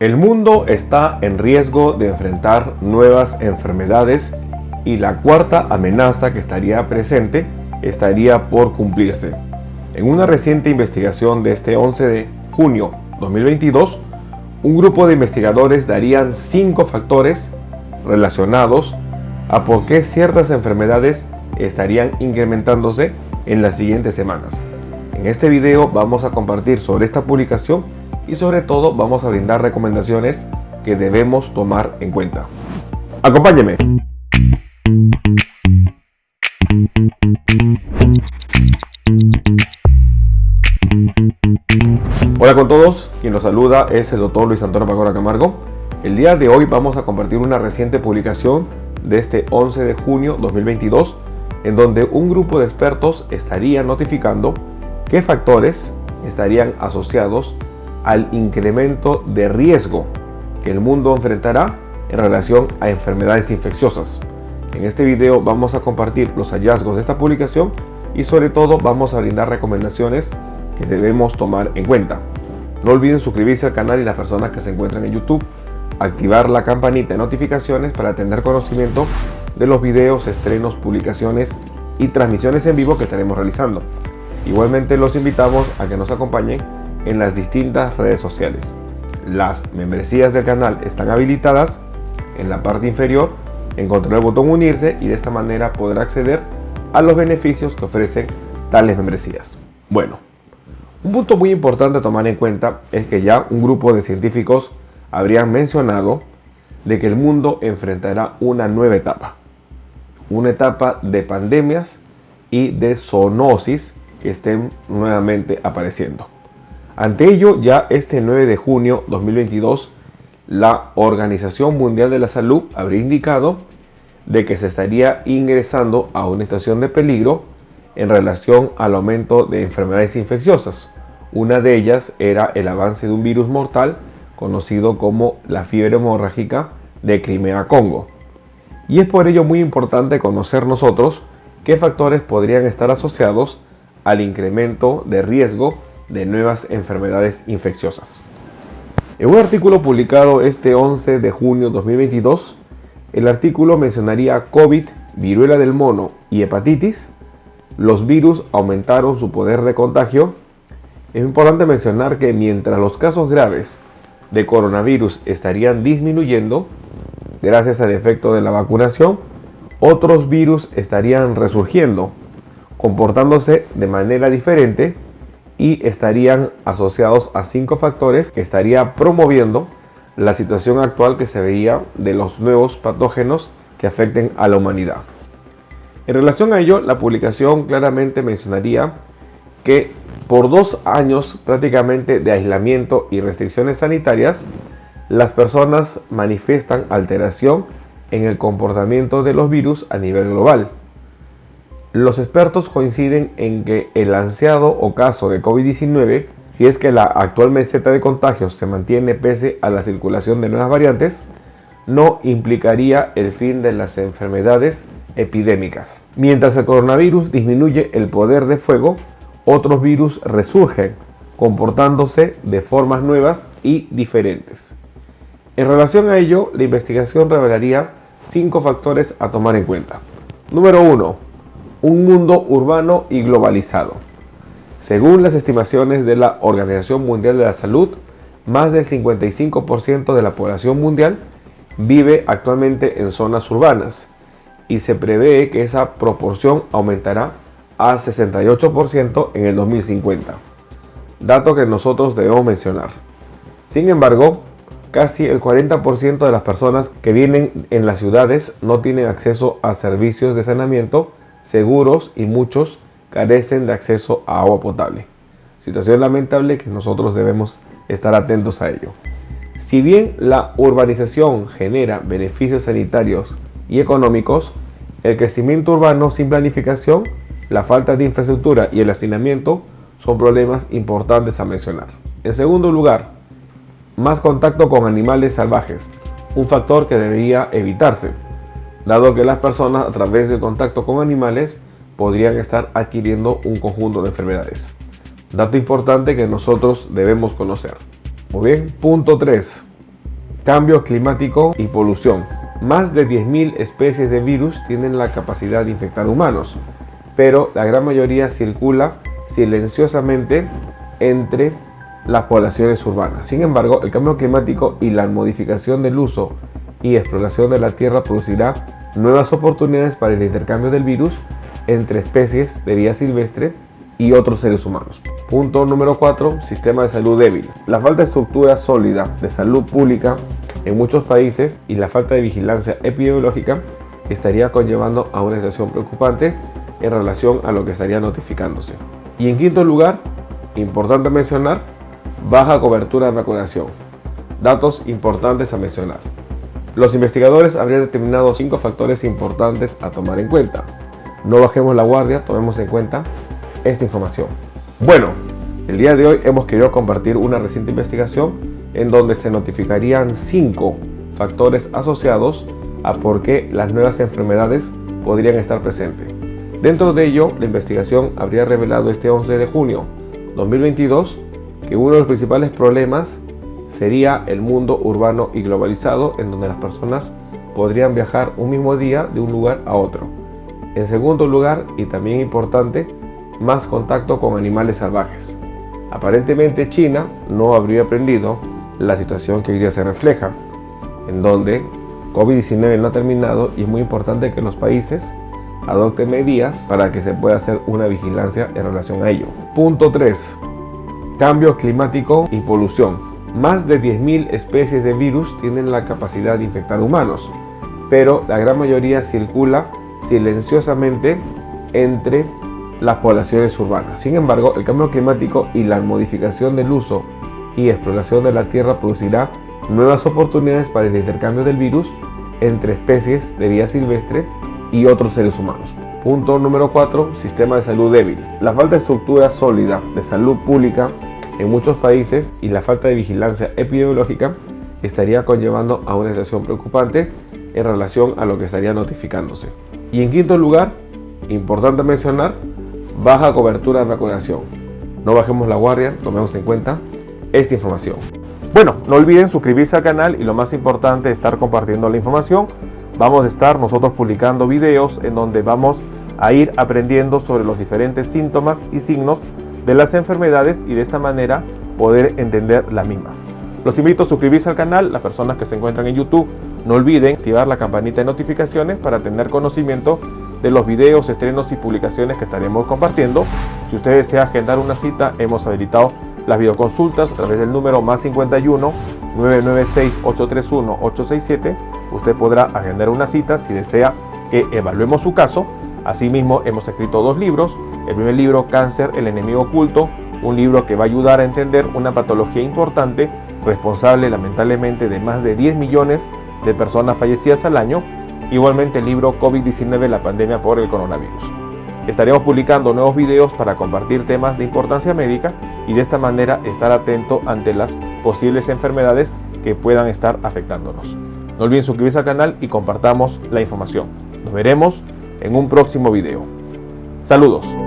El mundo está en riesgo de enfrentar nuevas enfermedades y la cuarta amenaza que estaría presente estaría por cumplirse. En una reciente investigación de este 11 de junio 2022, un grupo de investigadores darían 5 factores relacionados a por qué ciertas enfermedades estarían incrementándose en las siguientes semanas. En este video vamos a compartir sobre esta publicación y sobre todo vamos a brindar recomendaciones que debemos tomar en cuenta. ¡Acompáñeme! Hola con todos, quien los saluda es el doctor Luis Antonio Pacora Camargo. El día de hoy vamos a compartir una reciente publicación de este 11 de junio 2022 en donde un grupo de expertos estaría notificando qué factores estarían asociados al incremento de riesgo que el mundo enfrentará en relación a enfermedades infecciosas. En este video vamos a compartir los hallazgos de esta publicación y sobre todo vamos a brindar recomendaciones que debemos tomar en cuenta. No olviden suscribirse al canal y las personas que se encuentran en YouTube, activar la campanita de notificaciones para tener conocimiento de los videos, estrenos, publicaciones y transmisiones en vivo que estaremos realizando. Igualmente los invitamos a que nos acompañen en las distintas redes sociales. Las membresías del canal están habilitadas. En la parte inferior encontrará el botón unirse y de esta manera podrá acceder a los beneficios que ofrecen tales membresías. Bueno, un punto muy importante a tomar en cuenta es que ya un grupo de científicos habrían mencionado de que el mundo enfrentará una nueva etapa. Una etapa de pandemias y de zoonosis que estén nuevamente apareciendo. Ante ello, ya este 9 de junio 2022, la Organización Mundial de la Salud habría indicado de que se estaría ingresando a una situación de peligro en relación al aumento de enfermedades infecciosas. Una de ellas era el avance de un virus mortal conocido como la fiebre hemorrágica de Crimea-Congo. Y es por ello muy importante conocer nosotros qué factores podrían estar asociados al incremento de riesgo de nuevas enfermedades infecciosas. En un artículo publicado este 11 de junio 2022, el artículo mencionaría COVID, viruela del mono y hepatitis. Los virus aumentaron su poder de contagio. Es importante mencionar que mientras los casos graves de coronavirus estarían disminuyendo gracias al efecto de la vacunación, otros virus estarían resurgiendo, comportándose de manera diferente y estarían asociados a 5 factores que estaría promoviendo la situación actual que se veía de los nuevos patógenos que afecten a la humanidad. En relación a ello, la publicación claramente mencionaría que por 2 años prácticamente de aislamiento y restricciones sanitarias, las personas manifiestan alteración en el comportamiento de los virus a nivel global. Los expertos coinciden en que el ansiado ocaso de COVID-19, si es que la actual meseta de contagios se mantiene pese a la circulación de nuevas variantes, no implicaría el fin de las enfermedades epidémicas. Mientras el coronavirus disminuye el poder de fuego, otros virus resurgen, comportándose de formas nuevas y diferentes. En relación a ello, la investigación revelaría 5 factores a tomar en cuenta. Número 1. Un mundo urbano y globalizado. Según las estimaciones de la Organización Mundial de la Salud, más del 55% de la población mundial vive actualmente en zonas urbanas y se prevé que esa proporción aumentará a 68% en el 2050, dato que nosotros debemos mencionar. Sin embargo, casi el 40% de las personas que viven en las ciudades no tienen acceso a servicios de saneamiento seguros y muchos carecen de acceso a agua potable. Situación lamentable que nosotros debemos estar atentos a ello. Si bien la urbanización genera beneficios sanitarios y económicos, el crecimiento urbano sin planificación, la falta de infraestructura y el hacinamiento son problemas importantes a mencionar. En segundo lugar, más contacto con animales salvajes, un factor que debería evitarse, dado que las personas a través del contacto con animales podrían estar adquiriendo un conjunto de enfermedades. Dato importante que nosotros debemos conocer. Muy bien, punto 3. Cambio climático y polución. Más de 10.000 especies de virus tienen la capacidad de infectar humanos, pero la gran mayoría circula silenciosamente entre las poblaciones urbanas. Sin embargo, el cambio climático y la modificación del uso y exploración de la tierra producirá nuevas oportunidades para el intercambio del virus entre especies de vida silvestre y otros seres humanos. Punto número 4. Sistema de salud débil. La falta de estructura sólida de salud pública en muchos países y la falta de vigilancia epidemiológica estaría conllevando a una situación preocupante en relación a lo que estaría notificándose. Y en quinto lugar, importante mencionar, baja cobertura de vacunación. Datos importantes a mencionar. Los investigadores habrían determinado 5 factores importantes a tomar en cuenta. No bajemos la guardia, tomemos en cuenta esta información. Bueno, el día de hoy hemos querido compartir una reciente investigación en donde se notificarían 5 factores asociados a por qué las nuevas enfermedades podrían estar presentes. Dentro de ello, la investigación habría revelado este 11 de junio 2022 que uno de los principales problemas sería el mundo urbano y globalizado, en donde las personas podrían viajar un mismo día de un lugar a otro. En segundo lugar, y también importante, más contacto con animales salvajes. Aparentemente China no habría aprendido la situación que hoy día se refleja, en donde COVID-19 no ha terminado y es muy importante que los países adopten medidas para que se pueda hacer una vigilancia en relación a ello. Punto 3. Cambio climático y polución. Más de 10.000 especies de virus tienen la capacidad de infectar humanos, pero la gran mayoría circula silenciosamente entre las poblaciones urbanas. Sin embargo, el cambio climático y la modificación del uso y exploración de la tierra producirá nuevas oportunidades para el intercambio del virus entre especies de vida silvestre y otros seres humanos. Punto número 4. Sistema de salud débil. La falta de estructura sólida de salud pública en muchos países y la falta de vigilancia epidemiológica estaría conllevando a una situación preocupante en relación a lo que estaría notificándose. Y en quinto lugar, importante mencionar, baja cobertura de vacunación. No bajemos la guardia, tomemos en cuenta esta información. Bueno, no olviden suscribirse al canal y lo más importante, estar compartiendo la información. Vamos a estar nosotros publicando videos en donde vamos a ir aprendiendo sobre los diferentes síntomas y signos de las enfermedades y de esta manera poder entender la misma. Los invito a suscribirse al canal. Las personas que se encuentran en YouTube, no olviden activar la campanita de notificaciones para tener conocimiento de los videos, estrenos y publicaciones que estaremos compartiendo. Si usted desea agendar una cita, hemos habilitado las videoconsultas a través del número +51 996 831 867. Usted podrá agendar una cita si desea que evaluemos su caso. Asimismo, hemos escrito 2 libros. El primer libro, Cáncer, el enemigo oculto, un libro que va a ayudar a entender una patología importante, responsable lamentablemente de más de 10 millones de personas fallecidas al año. Igualmente el libro COVID-19, la pandemia por el coronavirus. Estaremos publicando nuevos videos para compartir temas de importancia médica y de esta manera estar atento ante las posibles enfermedades que puedan estar afectándonos. No olviden suscribirse al canal y compartamos la información. Nos veremos en un próximo video. Saludos.